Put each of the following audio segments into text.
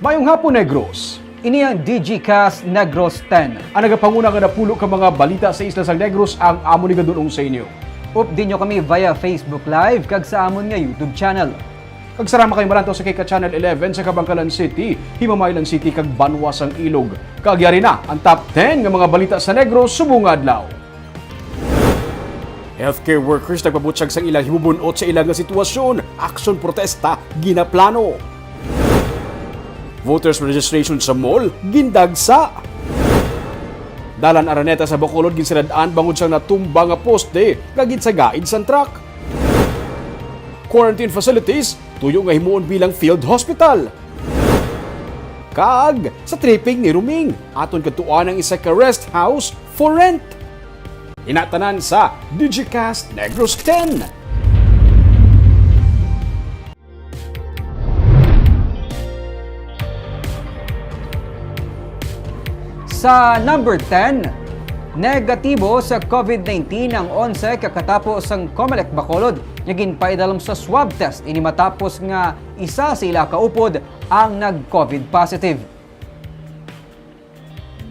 Mayong hapon, Negros. Ini ang Digicast Negros X. Ang nagapanguna nga napulo ka mga balita sa Isla sang Negros ang amon ni gadulong sa inyo. Update nyo kami via Facebook Live kag sa amon nga YouTube channel. Kag sarama kayo marantaw sa Kika Channel 11 sa Kabangkalan City, Himamaylan City kag Banwasang Ilog. Kagyari na ang top 10 nga mga balita sa Negros subong adlaw. Healthcare workers nagpabutyag sa ilang himubunot sa ilang nga sitwasyon. Aksyon protesta ginaplano. Voters registration sa mall gindagsa. Dalan Araneta sa Bacolod ginsiradaan bangod siyang natumba nga poste kaginsagaid sa truck. Quarantine facilities tuyo nga himuon bilang field hospital. Kag sa tripping ni Ruming aton katuan ang isa ka rest house for rent. Inatanan sa Digicast Negros X. Sa number 10, negatibo sa COVID-19 ang 11 kakatapos ang Comelec Bacolod nga ginpaidalam sa swab test ini matapos nga isa sa ila kaupod ang nag-COVID positive.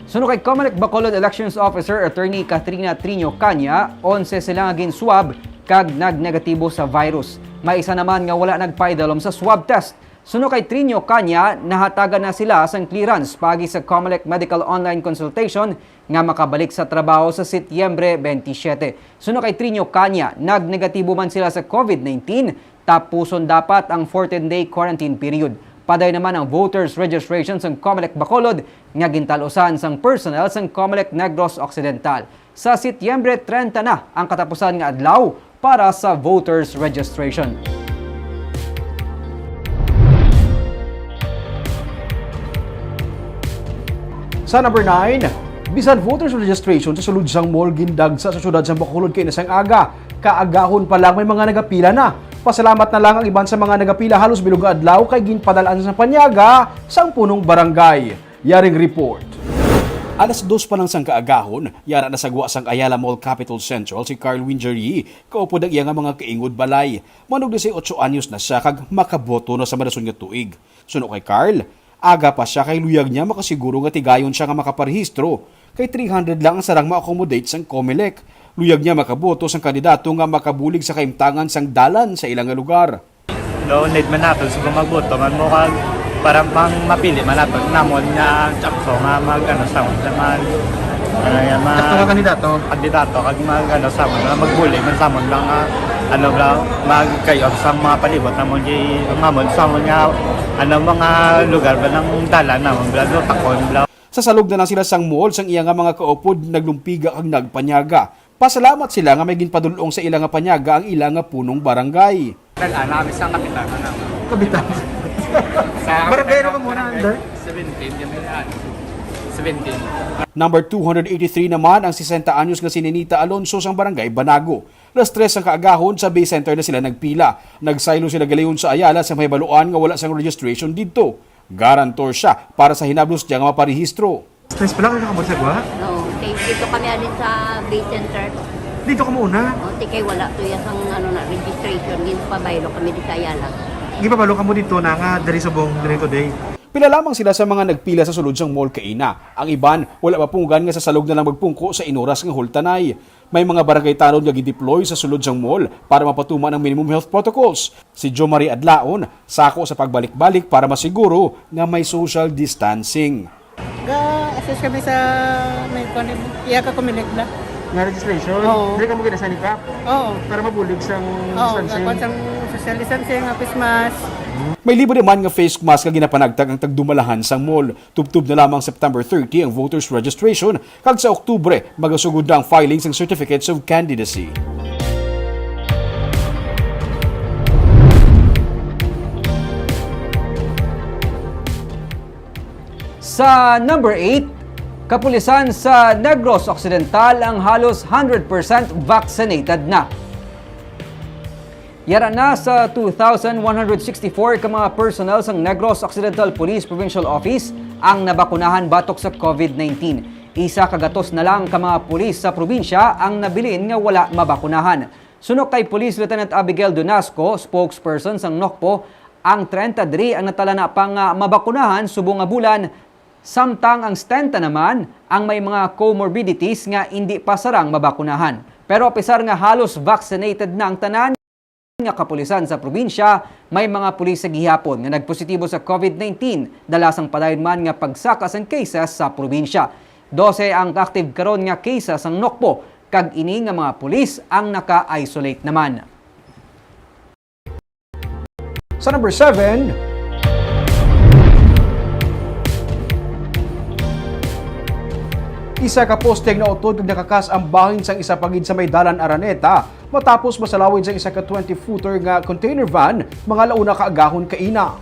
Sunod kay Comelec Bacolod Elections Officer Attorney Katrina Trino Canya, 11 sila nga gin-swab kag nag-negatibo sa virus. May isa naman nga wala nagpaidalom sa swab test. Sunod kay Trino Canya, nahatagan na sila sang clearance pagi sa Comelec Medical Online Consultation nga makabalik sa trabaho sa Setyembre 27. Sunod kay Trino Canya, nag-negatibo man sila sa COVID-19, tapuson dapat ang 14-day quarantine period. Paday naman ang voters registration sang Comelec Bacolod nga gintalusan sang personnel sang Comelec Negros Occidental. Sa Setyembre 30 na ang katapusan nga adlaw para sa voters registration. Sa number 9, bisan voters registration sa sulod sang mall gindagsa sa syudad sang Bacolod kay nasang aga. Kaagahon pa lang may mga nagapila na. Pasalamat na lang ang iban sa mga nagapila halos bilog adlaw kay ginpadalaan sa panyaga sang punong barangay. Yaring report. Alas 2 pa lang sang kaagahon, yara na sagwa sang Ayala Mall Capital Central si Carl Wingery, kaupod ang iya nga mga kaingod balay. Manog 18 anyos na siya kag makaboto na sa madason nga tuig. Suno kay Carl, aga pa siya kay luyag niya makasiguro nga tigayon siya nga makaparehistro. Kay 300 lang ang sarang ma-accommodate sang Comelec. Luyag niya makaboto sang kandidato nga makabulig sa kaimtangan sang dalan sa ilang lugar. No need man natin sa magboto man mo kag para pang mapili man natin namon nga tsakso nga sa naman kandidato kag sa magbulig man sa lang magkayo sa mga palibot namon di mamon sa nga mga lugar ba ng dalan namon bla takon bla. Sa salog na lang sila sang mall sang iya nga mga kaupod naglumpiga kag nagpanyaga. Pasalamat sila nga may ginpadulong sa ilang nga panyaga ang ilang nga punong barangay. Nag-anami sa kapitan Kapitan. Barangay na ka muna under? 17 yan. 17. Number 283 naman ang 60 anyos nga si Ninita Alonso sang barangay Banago. Las 3 ang kaagahon sa Bay Center na sila nagpila. Nagsaylo sila galayon sa Ayala sa may baluan nga wala sang registration dito. Garantor siya para sa hinablos niya nga maparehistro. Stress pala kayo nakabarsagwa? No, dito kami alin sa Bay Center. Dito ka muna. O, kay wala to yung registration. Dito pa baylo kami di sa Ayala. Hindi pa balo ka mo dito na nga dari subong dari today. Pila lamang sila sa mga nagpila sa sulod sang mall kaina. Ang iban, wala mapunggan nga sa salog na lang magpungko sa inuras nga hultanay. May mga barangay tanod nga gideploy sa sulod sang mall para mapatuman ang minimum health protocols. Si Jo Marie Adlaon, sako sa pagbalik-balik para masiguro nga may social distancing. Assess kami sa may konem. Iya ka kumilig na. Nga registration? Oo. Hindi ka mo ginasani ka? Oo. Para mabulig sang Oo, distancing? kapag sang social distancing, face mask. May libre naman nga face mask nga ginapanagtag ang tagdumalahan sang mall. Tubtub na lamang September 30 ang voters registration kag sa Oktubre magasugod na ang filing sang certificates of candidacy. Sa number 8, kapulisan sa Negros Occidental ang halos 100% vaccinated na. Yara na sa 2,164 ka mga personnel sang Negros Occidental Police Provincial Office ang nabakunahan batok sa COVID-19. Isa kagatos na lang ka mga pulis sa probinsya ang nabilin nga wala mabakunahan. Sunod kay Police Lieutenant Abigail Donasco, spokesperson sang NOCPO, Ang 30 diri ang natala na pang mabakunahan subong nga bulan, samtang ang 70 naman ang may mga comorbidities nga hindi pa sarang mabakunahan. Pero apisar nga halos vaccinated na ang tanan nga kapulisan sa probinsya, may mga pulis sa gihapon nga nagpositibo sa COVID-19, dalasang padayon man nga pagsakas ang cases sa probinsya. 12 ang active karon nga cases ang Nokpo, kag ini nga mga pulis ang naka-isolate naman. Sa number 7, isa ka posting na utod kag nakakas ang bahin sang isa pagid sa may dalan Araneta matapos masalawid sa isa ka 20-footer nga container van mga launa kaagahon kaina.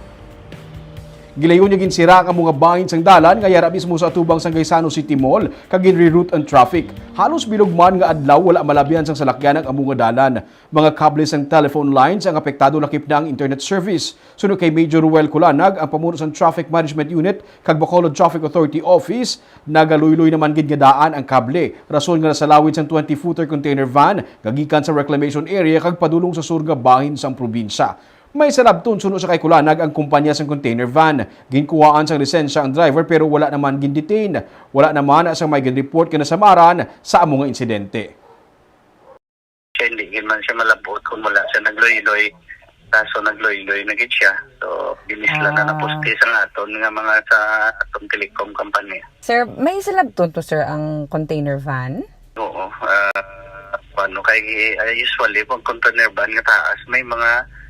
Gilayon niya ginsira ang mga bahin sang dalan nga yara mismo sa atubang sang Gaisano City Mall kag ginreroute ang traffic. Halos bilog man nga adlaw wala malabyan sang salakyan ang among dalan. Mga kable sang telephone lines ang apektado lakip na ang internet service. Sunod kay Major Ruel Kulanag ang pamuno sang Traffic Management Unit kag Bacolod Traffic Authority Office nagaluy-luy naman gid nga daan ang kable. Rason nga nasalawid sang 20-footer container van gagikan sa reclamation area kag padulong sa surga bahin sang probinsya. May salabton suno sa kay Kulanag ang kumpanya sang container van. Ginkuhaan sang lisensya ang driver pero wala naman gindetain. Wala naman sa may ginreport kinasamaran sa among nga insidente. Hindi man siya malabot kung wala siya nagloy-loy. Kaso nagloy-loy na gid siya. So, ginisla na naposte sa aton nga mga sa atong telecom company. Sir, may salabton to sir ang container van? Oo. Paano kay usually pag container van nga taas may mga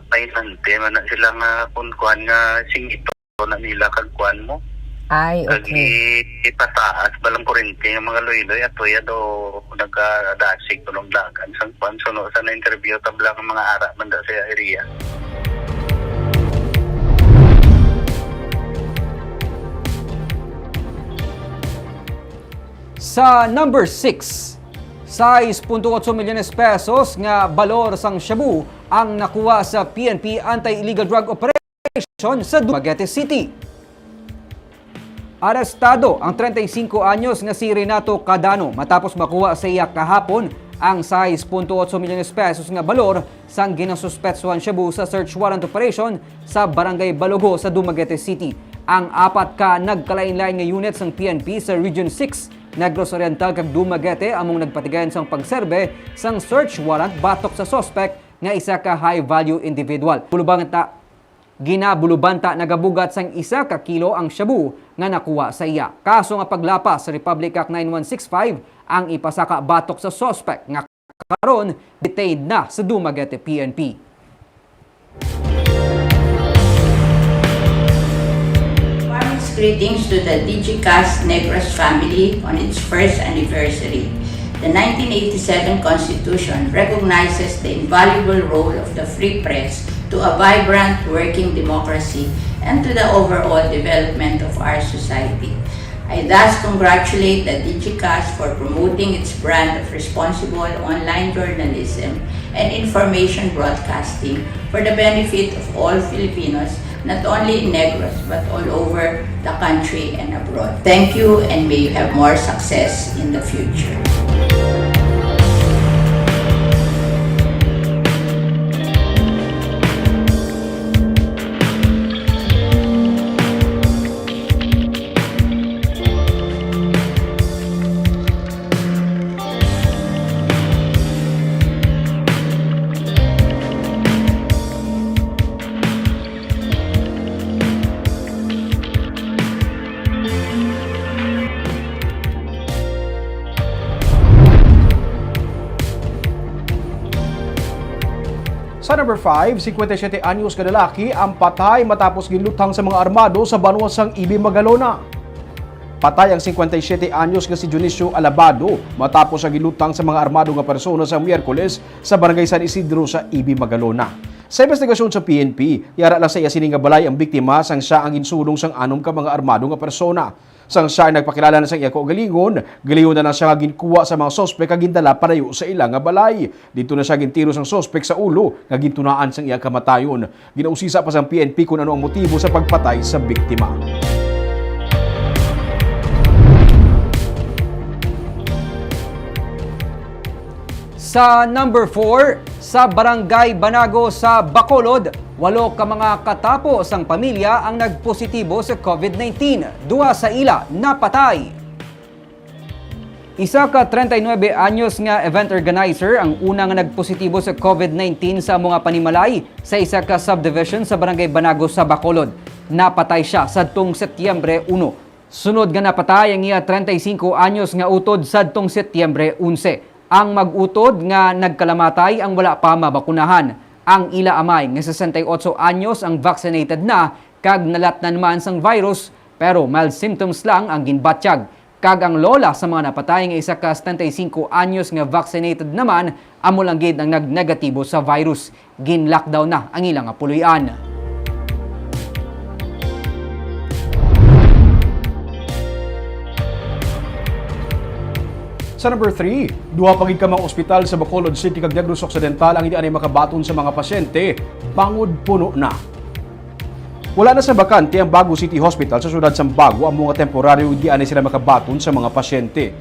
painante man na sila nga kunkuan nga singito na nila kag kuan mo. Ay, okay. Ipataas balang kurente ng mga loy-loy at tuya do nagdasig tulong dagan sang kuan suno sa na interview tabla ng mga ara man da sa area. Sa number 6, 6.8 milyones pesos nga balor sang shabu ang nakuha sa PNP Anti-Illegal Drug Operation sa Dumaguete City. Arestado ang 35 anyos nga si Renato Cadano matapos makuha sa iya kahapon ang 6.8 milyones pesos nga balor sang ginasuspetsuhan shabu sa search warrant operation sa Barangay Balogo sa Dumaguete City. Ang apat ka nagkalain-lain nga unit sang PNP sa Region 6 Negros Oriental kag Dumaguete among nagpatigayon sang pagserbe sang search warrant batok sa suspect nga isa ka high-value individual. Ginabulubanta nagabugat sang 1 ka kilo ang shabu nga nakuha sa iya. Kaso nga paglapas sa Republic Act 9165 ang ipasaka batok sa suspect nga karon detained na sa Dumaguete PNP. Warmest greetings to the Digicast Negros family on its first anniversary. The 1987 Constitution recognizes the invaluable role of the free press to a vibrant working democracy and to the overall development of our society. I thus congratulate the Digicast for promoting its brand of responsible online journalism and information broadcasting for the benefit of all Filipinos, not only in Negros but all over the country and abroad. Thank you, and may you have more success in the future. Sa number 5, 57 anyos ka lalaki ang patay matapos ginlutang sa mga armado sa banwasang Ibi Magalona. Patay ang 57 anyos nga si Dionisio Alabado matapos sa ginlutang sa mga armado nga persona sa Miyerkules sa Barangay San Isidro sa Ibi Magalona. Sa investigasyon sa PNP, yara lang sa iya sining nga balay ang biktima sang siya ang ginsulong sang anom ka mga armado nga persona. Sang siya ay nagpakilala na sang iya kaugalingon, galiyon na siya nga ginkuha sa mga sospek nga gindala padayo sa ilang nga balay. Dito na siya gintiro sang sospek sa ulo nga gintunaan sang iya kamatayon. Ginausisa pa sang PNP kung ano ang motibo sa pagpatay sa biktima. Sa number 4, sa Barangay Banago sa Bacolod, 8 ka mga katapo sang pamilya ang nagpositibo sa COVID-19. 2 sa ila napatay. Isa ka 39 anyos nga event organizer ang unang nagpositibo sa COVID-19 sa mga panimalay sa isa ka subdivision sa Barangay Banago sa Bacolod. Napatay siya sadtong Setyembre 1. Sunod nga napatay ang iya 35 anyos nga utod sadtong Setyembre 11. Ang mag-utod nga nagkalamatay ang wala pa mabakunahan. Ang ila amay nga 68 anyos ang vaccinated na kag nalatnan man sang virus pero mild symptoms lang ang ginbatsyag. Kag ang lola sa mga napatay nga isa ka 75 anyos nga vaccinated naman amo lang gid ang nagnegatibo sa virus. Gin-lockdown na ang ilang puloy-an. Sa number 3, duha pagid ka mga ospital sa Bacolod City kag Negros Occidental ang hindi anay makabaton sa mga pasyente, bangod puno na. Wala na sa bakante ang Bago City Hospital sa syudad sang Bago ang mga temporaryo hindi anay sila makabaton sa mga pasyente.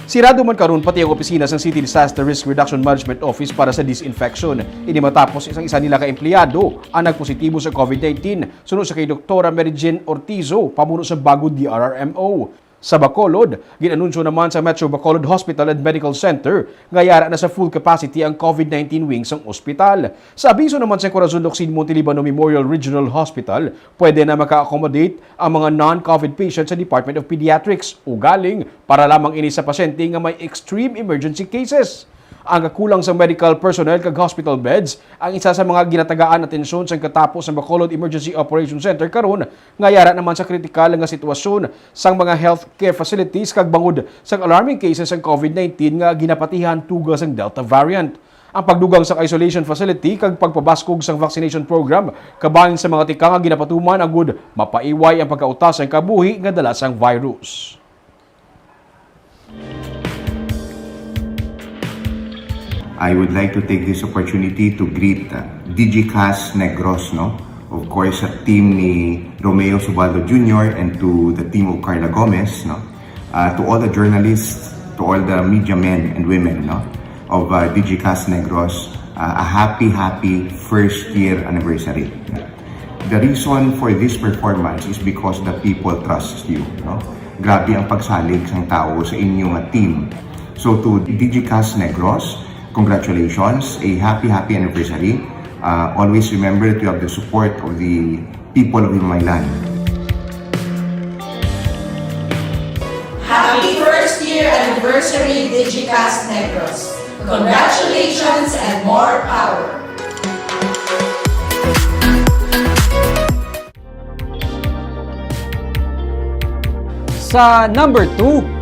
Sirado man karon pati ang opisina sang City Disaster Risk Reduction Management Office para sa disinfection. Ini matapos isang isa nila ka empleyado ang nagpositibo sa COVID-19 sunod sa kay Dr. Mary Jane Ortizo, pamuno sa Bago DRRMO. Sa Bacolod, ginanunsyo naman sa Metro Bacolod Hospital and Medical Center nga yara na sa full capacity ang COVID-19 wings ng ospital. Sa abiso naman sa Corazon Docsin Montelibano Memorial Regional Hospital, pwede na maka-accommodate ang mga non-COVID patients sa Department of Pediatrics o galing para lamang ini sa pasyente nga may extreme emergency cases. Ang kakulang sa medical personnel kag hospital beds ang isa sa mga ginatagaan atensyon sa katapos ng Bacolod Emergency Operation Center karon nga yara naman sa kritikal nga sitwasyon sang mga healthcare facilities kag bangod sang alarming cases ng COVID-19 nga ginapatihan tugas ang Delta variant. Ang pagdugang sa isolation facility kag pagpabaskog sa vaccination program kabahin sa mga tika nga ginapatuman agud mapaiway ang pagkautas ang kabuhi nga dala sang virus. I would like to take this opportunity to greet Digicast Negros, no? Of course, sa team ni Romeo Subaldo Jr. and to the team of Carla Gomez, no? To all the journalists, to all the media men and women, no? Of Digicast Negros, a happy first year anniversary. The reason for this performance is because the people trust you, no? Grabe ang pagsalig ng tao sa inyong team. So to Digicast Negros, congratulations, a happy anniversary. Always remember that you have the support of the people of my land. Happy first year anniversary, Digicast Negros. Congratulations and more power. Sa number 2,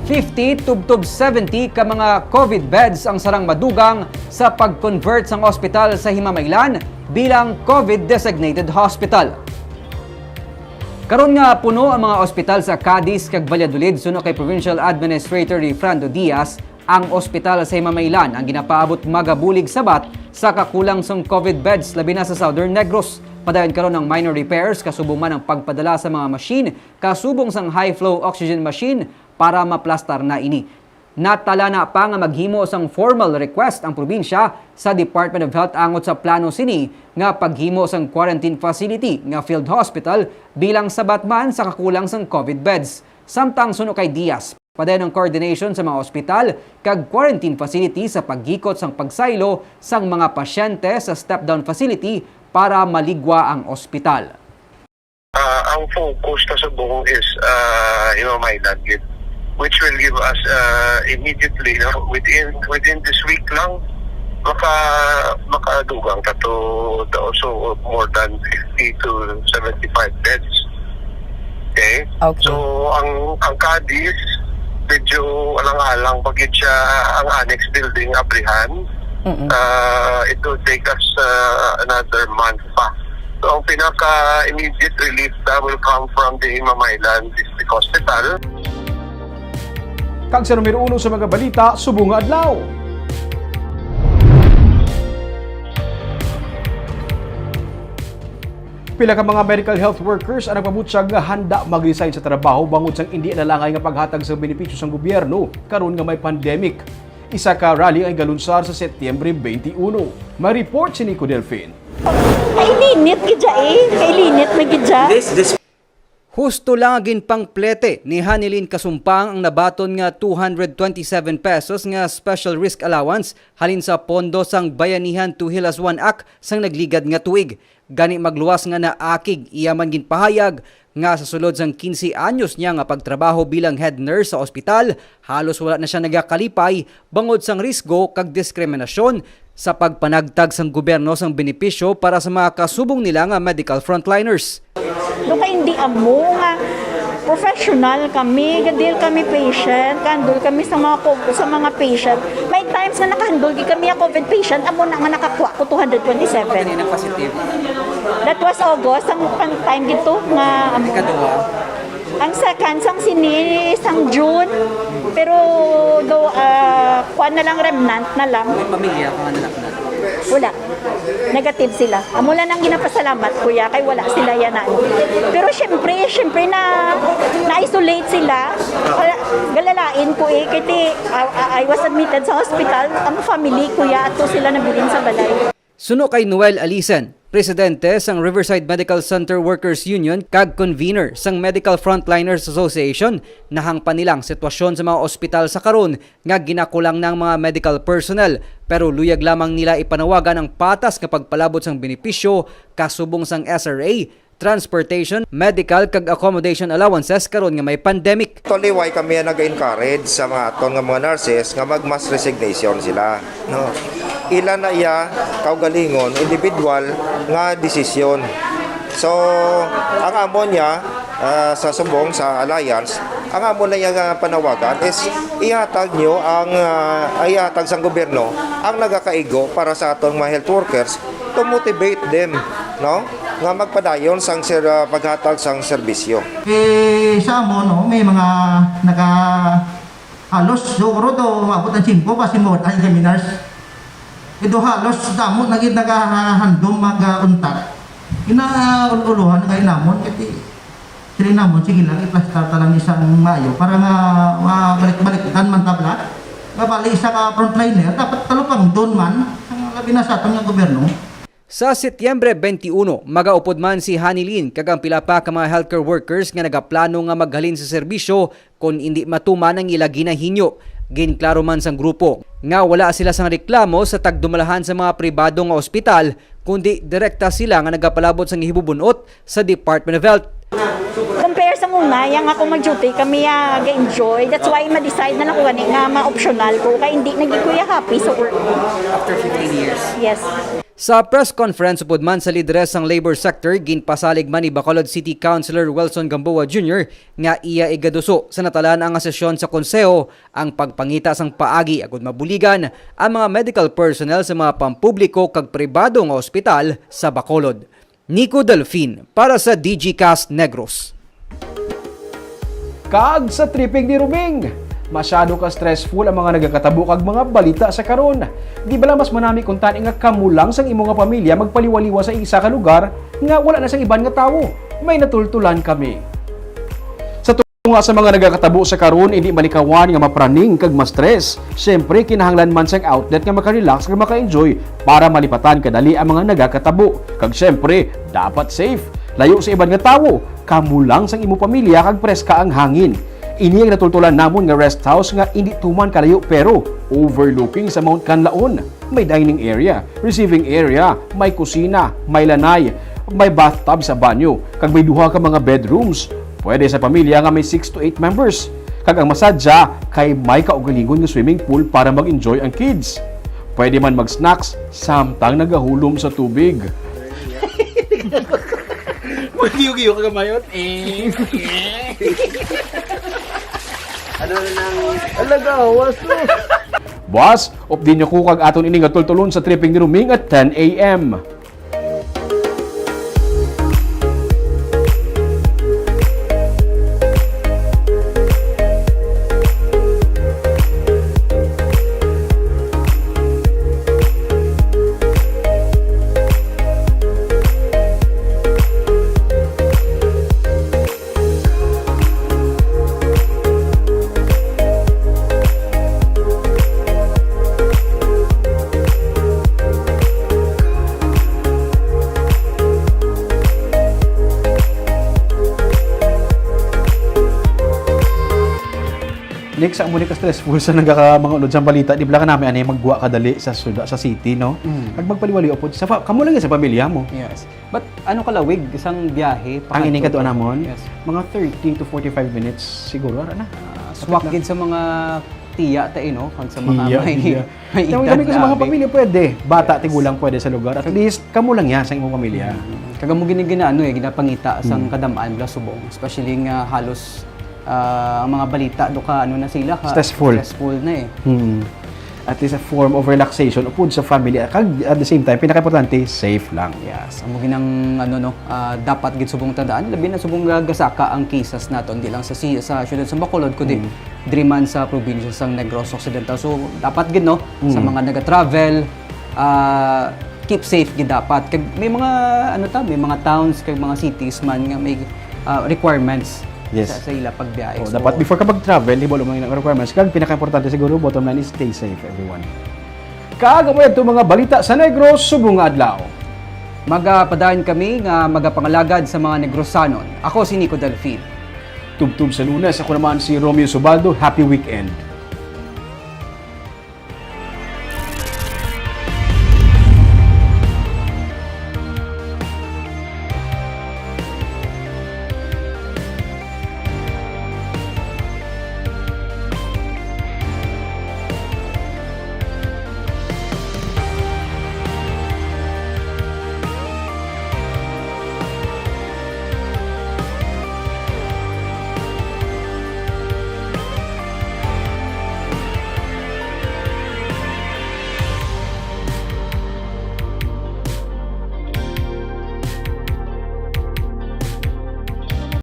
50 tubtob 70 ka mga COVID beds ang sarang madugang sa pag-convert sang ospital sa Himamaylan bilang COVID-designated hospital. Karon nga puno ang mga ospital sa Cadiz kag Valladolid suno kay Provincial Administrator Frando Diaz, ang ospital sa Himamaylan ang ginapaabot magabulig sabat sa kakulang sang COVID beds labi na sa Southern Negros. Padayon karon ng minor repairs kasubong man ang pagpadala sa mga machine kasubong sang high flow oxygen machine para maplastar na ini. Natala na pa nga maghimo sang formal request ang probinsya sa Department of Health angot sa plano sini nga paghimo sang quarantine facility nga field hospital bilang sabat man sa kakulang sang COVID beds. Samtang suno kay Diaz, padayon ng coordination sa mga ospital kag quarantine facility sa paghikot sang pagsaylo sang mga pasyente sa step-down facility para maligwa ang ospital. Ang focus sa buong is Himamaylan, which will give us immediately, within this week lang, makadugang to also more than 50 to 75 beds. Okay? Okay. So, ang Cadiz, medyo alang-alang pagit siya ang annex building, Abrihan. It will take us another month pa. So, ang pinaka-immediate relief that will come from the Himamaylan District Hospital. Kag sa numero 1 sa mga balita, subong nga adlaw. Pila ka mga medical health workers ang nagpabutyag nga handa mag-resign sa trabaho bangod sang hindi nalangay nga paghatag sa benepisyo sang gobyerno karon nga may pandemic. Isa ka rally ay galunsar sa Setyembre 21. May report si Nico Delfin. Kailinit gidya Kailinit na gidya. Husto lang agin pang plete ni Hanilin Kasumpang ang nabaton nga 227 pesos nga special risk allowance halin sa pondo sang Bayanihan to Hilas 1 Act sang nagligad nga tuig. Gani magluwas nga naakig iya man ginpahayag nga sa sulod sang 15 anyos niya nga pagtrabaho bilang head nurse sa ospital, halos wala na siya nagakalipay bangod sang risgo kag diskriminasyon sa pagpanagtag sang gobyerno sang benepisyo para sa mga kasubong nila nga medical frontliners. Do ka hindi amo nga professional kami, gadil kami patient, handle kami sa mga patient. May times na nakahandle kami ang COVID patient, amo na nga nakakuha ko 227. That was August, ang time dito nga amo. Ang second, sang sini, sang June, pero do, kuha na lang, remnant na lang. May pamilya ka nga Wala. Negative sila. Amo lang ang ginapasalamat, kuya, kay wala sila yan. Pero syempre na-isolate sila. Galalain ko kasi I was admitted sa hospital. Ang family, kuya, ato sila nabilin sa balay. Suno kay Noel Alisen, presidente sang Riverside Medical Center Workers Union kag convener sang Medical Frontliners Association, nahangpan nilang sitwasyon sa mga ospital sa karon nga ginakulang ng mga medical personnel pero luyag lamang nila ipanawagan ang patas nga pagpalabot sang benepisyo kasubong sang SRA, transportation, medical kag accommodation allowances karon nga may pandemic. Actually, why kami nag-encourage sa mga aton nga mga nurses nga mag-mass resignation sila, no? Ilan na iya kaugalingon individual nga desisyon. So ang amon niya sa subong sa alliance, ang amon na nga panawagan is ihatag nyo ang ihatag sang gobyerno ang nagakaigo para sa aton mga health workers to motivate them, no, nga magpadayon sang paghatag sang serbisyo. Sa amon, no, may mga halos siguro do maabot ang 5 kasi mo ay seminars. Ito halos damo naging nagahandom mag-untat. Inaululuhan na kayo namon kasi sila namon sige lang iplastar talang isang mayo para nga balik-balikan man tabla. Nga isa ka frontliner dapat talupang doon man ang labi na sa atong gobyerno. Sa Setyembre 21, magaupod man si Hanilin kag ang pila pa ka mga healthcare workers nga nagaplano nga maghalin sa serbisyo kung hindi matuman ang ila ginahinyo. Ginklaro man sang grupo nga wala sila sang reklamo sa tagdumalahan sa mga pribado nga ospital kundi direkta sila nga nagapalabot sang hibubunot sa Department of Health. Compare sa muna, yang ako mag-duty, kami ga-enjoy. That's why ma-decide na lang ko nga ma-optional ko kaya hindi naging kuya happy sa work. After 15 years? Yes. Sa press conference upod man sa lideres sang labor sector, ginpasalig man ni Bacolod City Councilor Wilson Gamboa Jr. nga iya igaduso sa natalaan ang sesyon sa konseho ang pagpangita sang paagi agud mabuligan ang mga medical personnel sa mga pampubliko kag pribado nga ospital sa Bacolod. Nico Delfin para sa Digicast Negros. Kag sa tripping ni Ruming, masyado ka stressful ang mga nagakatabo kag mga balita sa karon. Di bala mas manami kung tani nga kamulang sang imo nga pamilya magpaliwaliwa sa isa ka lugar nga wala na sang iban nga tawo. May natultulan kami. Sa tunga sa mga nagakatabo sa karon, hindi manikawan nga mapraning kag ma-stress. Syempre kinahanglan man sang outlet nga maka-relax kag maka-enjoy para malipatan kadali ang mga nagakatabo. Kag syempre, dapat safe. Layo sa iban nga tawo, kamulang sang imo pamilya kag preska ang hangin. Ini ang natultulan namon nga rest house nga hindi tuman kalayo pero overlooking sa Mount Canlaon. May dining area, receiving area, may kusina, may lanay, may bathtub sa banyo, kag may duha ka mga bedrooms. Pwede sa pamilya nga may 6 to 8 members. Kag ang masadya kay may kaugalingon nga swimming pool para mag-enjoy ang kids. Pwede man mag-snacks samtang nagahulom sa tubig. Mag-giyo-giyo ka gamayon? Ano nang alagawas mo? Boss, update nyo ko kag aton ini nga tultulon sa tripping ni Ruming at 10 a.m. Next, ang muna ka-stressful sa mga unod sa balita, di ba ka namin anay magguwa kadali sa city, no? Pag magpaliwali po, kamo lang yan sa pamilya mo. Yes. But ano kalawig, isang biyahe? Ang ining kato namon, Yes. mga 30 to 45 minutes siguro, ara na. Swak din sa mga tiya tayo, no? Kung sa mga may edad Kami ko sa mga labi. pamilya pwede. Bata, tigulang pwede sa lugar. At least, kamo lang yan sa imong pamilya. Kaga mo ginapangita sang kadamaan bla subong, especially nga halos ang mga balita do ka ano na sila ka Stressful na eh. At least a form of relaxation upod sa family. At the same time, pinaka-importante, safe lang. Yes, amo ginang dapat gid subong tandaan labi na subong gasaka ang cases naton di lang sa syudad sa Bacolod kundi diri man sa probinsya sang Negros Occidental. So dapat gid no sa mga naga-travel keep safe gid dapat. Kag may mga may mga towns kag mga cities man nga may requirements sa ila pagbiyahe. So, dapat before ka mag-travel, hibol mo yung requirements. Kag pinaka-importante siguro, bottom line is stay safe, everyone. Kaagamoy ito mga balita sa Negros, subong adlaw. Magapadayon kami nga magapangalagad sa mga Negrosanon. Ako si Nico Delfin. Tubtub sa Lunes, ako naman si Romeo Subaldo. Happy weekend.